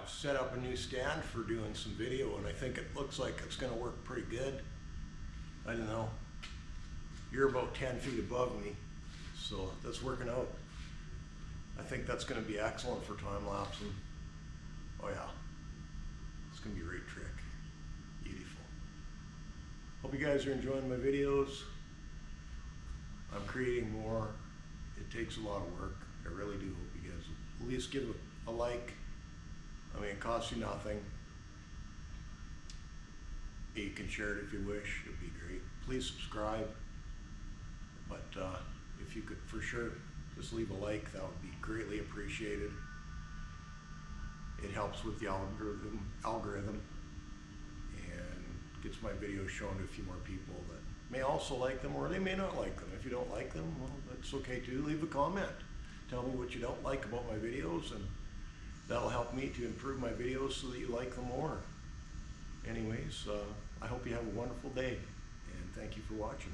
I've set up a new stand for doing some video, and I think it looks like it's going to work pretty good. I don't know. You're about 10 feet above me, so that's working out. I think that's going to be excellent for time lapsing. Oh yeah, it's going to be a great trick. Beautiful. Hope you guys are enjoying my videos. I'm creating more. It takes a lot of work. I really do hope you guys will at least give a like. I mean, it costs you nothing. You can share it if you wish. It'd be great. Please subscribe. But if you could for sure just leave a like, that would be greatly appreciated. It helps with the algorithm and gets my videos shown to a few more people that may also like them, or they may not like them. If you don't like them, well, that's okay too. Leave a comment. Tell me what you don't like about my videos, and that'll help me to improve my videos so that you like them more. Anyways, I hope you have a wonderful day, and thank you for watching.